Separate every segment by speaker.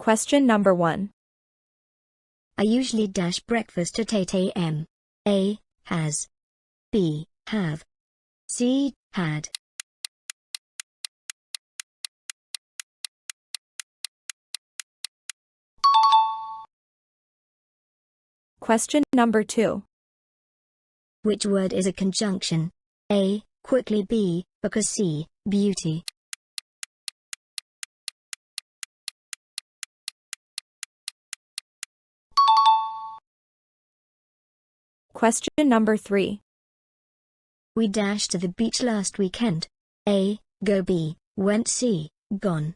Speaker 1: Question number 1.
Speaker 2: I usually dash breakfast at 8 a.m. A. Has. B. Have. C. Had.
Speaker 1: Question number 2.
Speaker 2: Which word is a conjunction? A. Quickly. B. Because. C. Beauty.
Speaker 1: Question number 3.
Speaker 2: We dashed to the beach last weekend. A. Go. B. Went. C. Gone.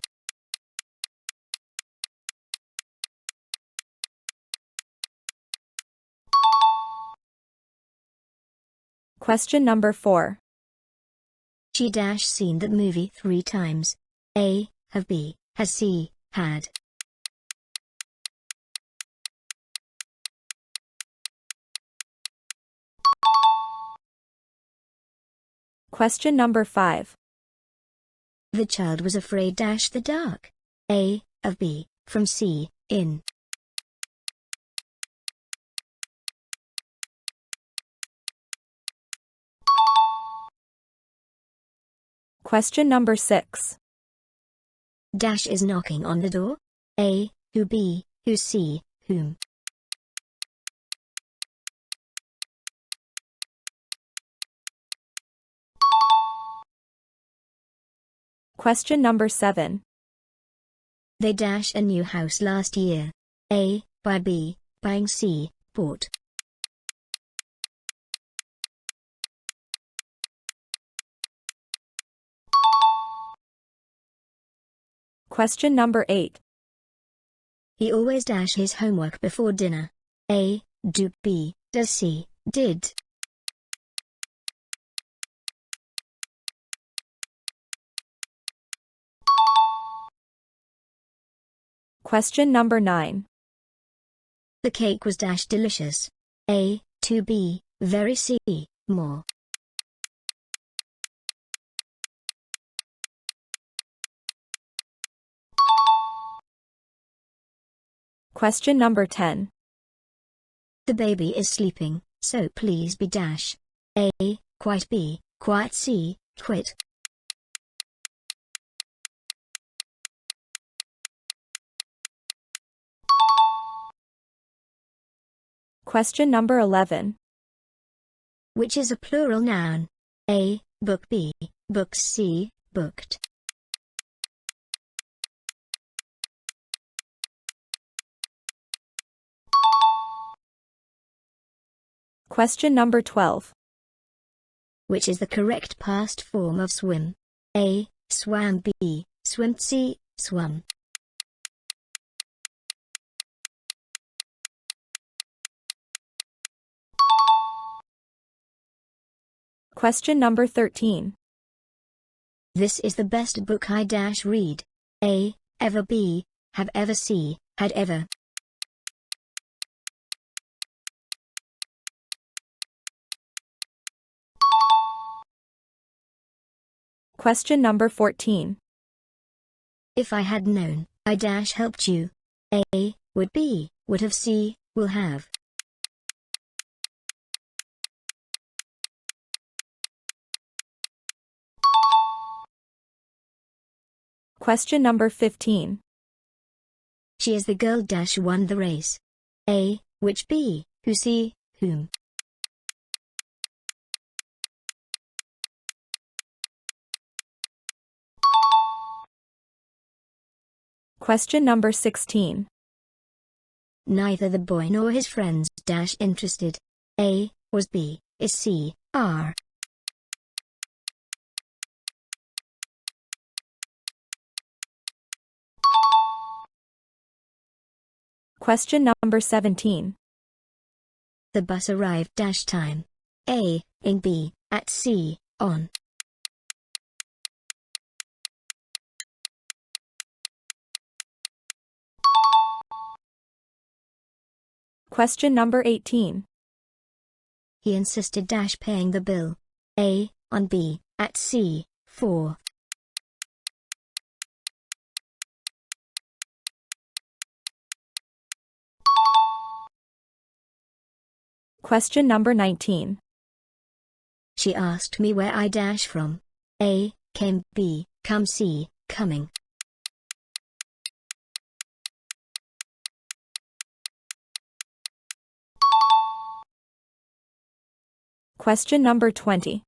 Speaker 1: Question number 4.
Speaker 2: She dash seen that movie 3 times. A. Have. B. Has. C. Had.
Speaker 1: Question number 5.
Speaker 2: The child was afraid dash the dark. A. Of. B. From. C. In.
Speaker 1: Question number 6.
Speaker 2: Dash is knocking on the door. A. Who. B. Who. C. Whom.
Speaker 1: Question number 7.
Speaker 2: They dash a new house last year. A. Buy. B. Buying. C. Bought.
Speaker 1: Question number 8.
Speaker 2: He always dash his homework before dinner. A. Do. B. Does. C. Did.
Speaker 1: Question number 9.
Speaker 2: The cake was dash delicious. A. To. B. Very. C. More.
Speaker 1: Question number 10.
Speaker 2: The baby is sleeping, so please be dash. A. Quite. B. Quiet. C. Quit.
Speaker 1: Question number 11.
Speaker 2: Which is a plural noun? A. Book. B. Books. C. Booked.
Speaker 1: Question number 12.
Speaker 2: Which is the correct past form of swim? A. Swam. B. Swimmed. C. Swum.
Speaker 1: Question number 13.
Speaker 2: This is the best book I dash read. A. Ever. B. Have ever. C. Had ever.
Speaker 1: Question number 14.
Speaker 2: If I had known, I dash helped you. A. Would. B. Would have. C. Will have.
Speaker 1: Question number 15.
Speaker 2: She is the girl dash won the race. A. Which. B. Who. C. Whom.
Speaker 1: Question number 16.
Speaker 2: Neither the boy nor his friends dash interested. A. Was. B. Is. C. Are.
Speaker 1: Question number 17.
Speaker 2: The bus arrived dash time. A. In. B. At. C. On.
Speaker 1: Question number 18.
Speaker 2: He insisted dash paying the bill. A. On. B. At. C. For.
Speaker 1: Question number 19.
Speaker 2: She asked me where I dash from. A. Came. B. Come. C. Coming.
Speaker 1: Question number 20.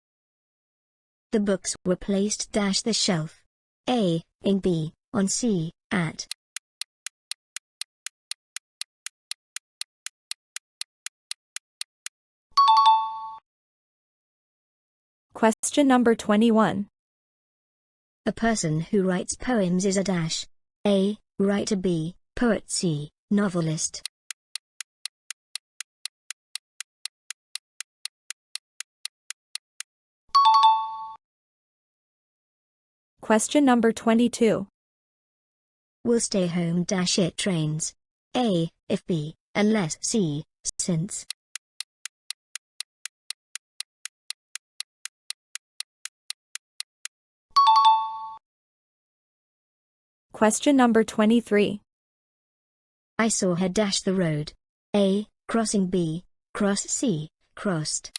Speaker 2: The books were placed dash the shelf. A. In B. On C. At.
Speaker 1: Question number 21.
Speaker 2: A person who writes poems is a dash. A. Writer. B. Poet. C. Novelist.
Speaker 1: Question number 22.
Speaker 2: Will stay home dash it trains. A. If. B. Unless. C. Since.
Speaker 1: Question number 23.
Speaker 2: I saw her dash the road. A. Crossing. B. Cross. C. Crossed.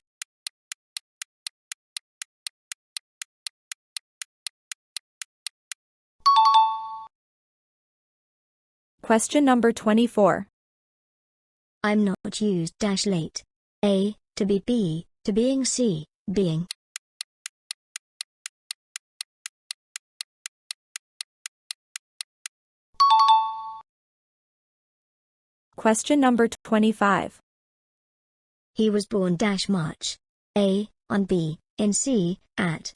Speaker 1: Question number 24.
Speaker 2: I'm not used dash late. A. To be. B. To being. C. Being.
Speaker 1: Question number 25.
Speaker 2: He was born dash March. A. On. B. In. C. At.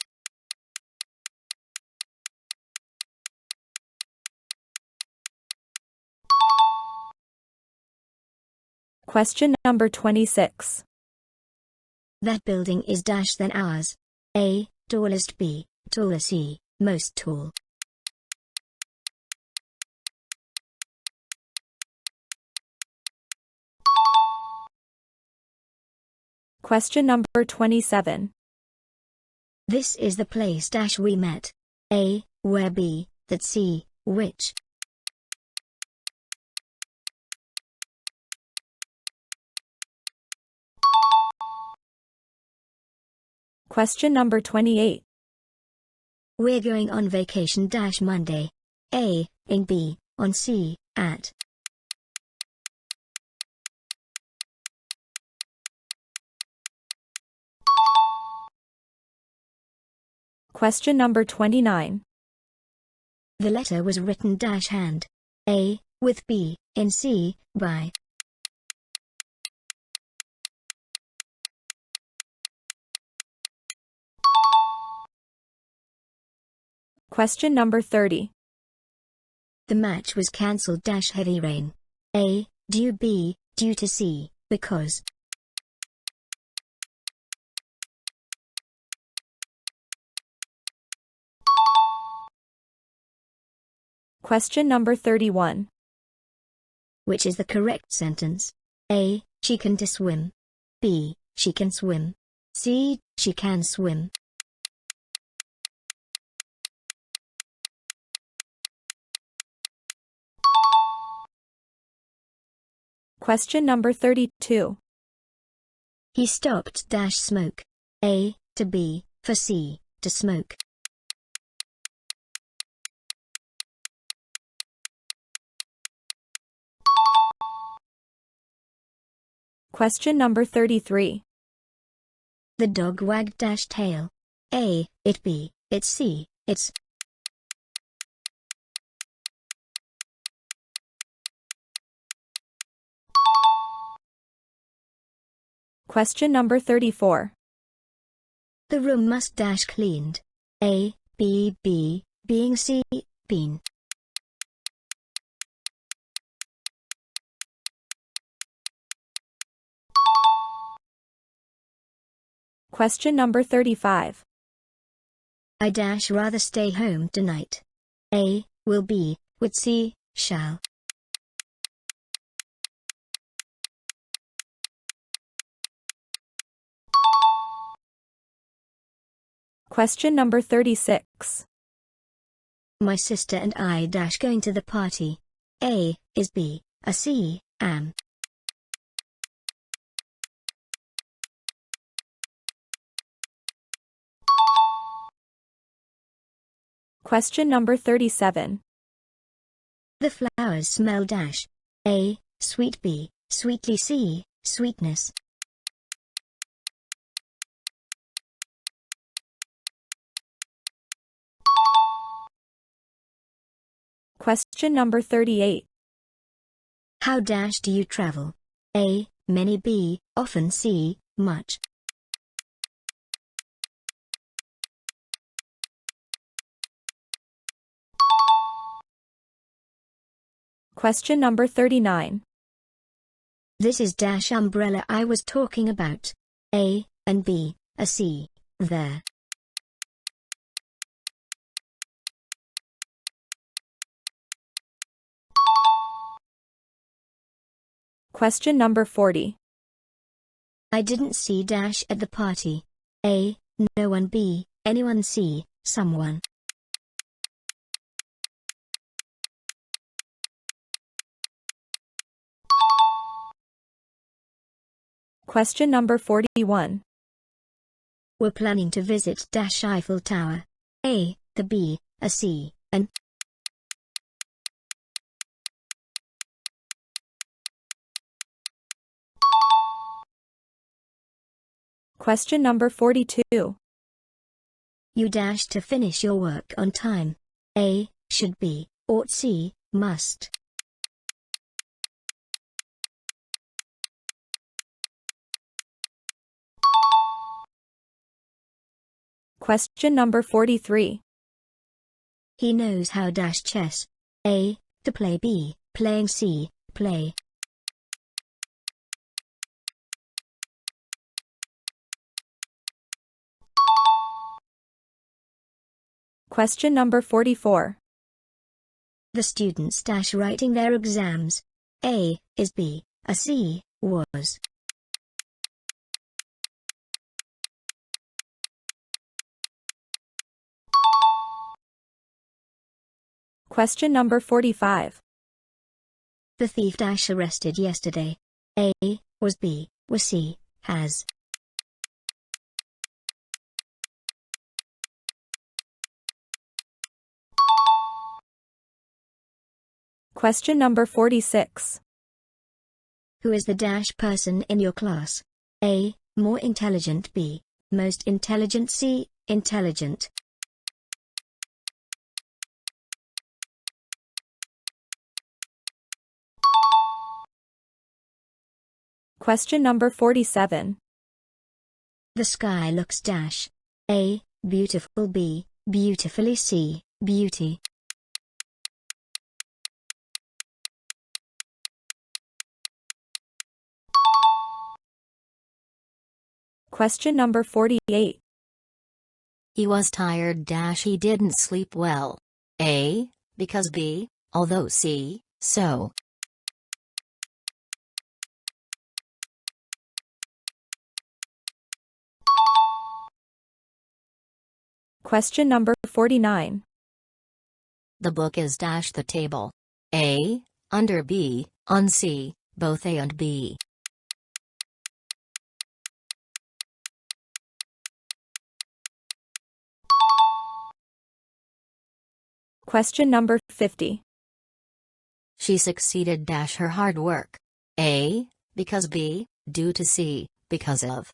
Speaker 1: Question number 26.
Speaker 2: That building is dash than ours. A. Tallest. B. Taller. C. Most tall.
Speaker 1: Question number 27.
Speaker 2: This is the place dash we met. A. Where. B. That. C. Which.
Speaker 1: Question number 28.
Speaker 2: We're going on vacation dash Monday. A. In. B. On. C. At.
Speaker 1: Question number 29.
Speaker 2: The letter was written dash hand. A. With. B. In. C. By.
Speaker 1: Question number 30.
Speaker 2: The match was cancelled dash heavy rain. A. Due. B. Due to. C. Because.
Speaker 1: Question number 31.
Speaker 2: Which is the correct sentence? A. She can swim. B. She can swim. C. She can swim.
Speaker 1: Question number 32.
Speaker 2: He stopped dash smoke. A. To B. For C. To smoke.
Speaker 1: Question number 33.
Speaker 2: The dog wagged dash tail. A. It. B. It's. C. It's.
Speaker 1: Question number 34.
Speaker 2: The room must dash cleaned. A. B. B. Being. C. Been.
Speaker 1: Question number 35.
Speaker 2: I dash rather stay home tonight. A. Will. Be. Would. C. Shall.
Speaker 1: Question number 36.
Speaker 2: My sister and I dash going to the party. A. Is. B. A. C. Am.
Speaker 1: Question number 37.
Speaker 2: The flowers smell dash. A. Sweet. B. Sweetly. C. Sweetness.
Speaker 1: Question number 38.
Speaker 2: How dash do you travel? A. Many. B. Often. C. Much.
Speaker 1: Question number 39.
Speaker 2: This is dash umbrella I was talking about. A. And B. A. C. There.
Speaker 1: Question number 40.
Speaker 2: I didn't see dash at the party. A. No one. B. Anyone. C. Someone.
Speaker 1: Question number 41.
Speaker 2: We're planning to visit dash Eiffel Tower. A. The. B. A. C. And.
Speaker 1: Question number 42.
Speaker 2: You dash to finish your work on time. A. Should. B. Ought. C. Must.
Speaker 1: Question number 43.
Speaker 2: He knows how dash chess. A. To play. B. Playing. C. Play.
Speaker 1: Question number 44.
Speaker 2: The students dash writing their exams. A. Is. B. A. C. Was.
Speaker 1: Question number 45.
Speaker 2: The thief dash arrested yesterday. A. Was. B. Was. C. Has.
Speaker 1: Question number 46.
Speaker 2: Who is the dash person in your class? A. More intelligent. B. Most intelligent. C. Intelligent.
Speaker 1: Question number 47.
Speaker 2: The sky looks dash. A. Beautiful. B. Beautifully. C. Beauty.
Speaker 1: Question number 48.
Speaker 3: He was tired. He didn't sleep well. A. Because. B. Although. C. So.
Speaker 1: Question number 49.
Speaker 3: The book is the table. A. Under. B. On. C. Both A and B.
Speaker 1: Question number 50.
Speaker 3: She succeeded. Her hard work. A. Because. B. Due to. C. Because of.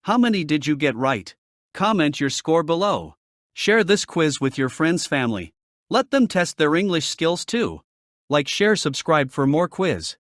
Speaker 4: How many did you get right? Comment your score below. Share this quiz with your friends' family. Let them test their English skills too. Like, share, subscribe for more quiz.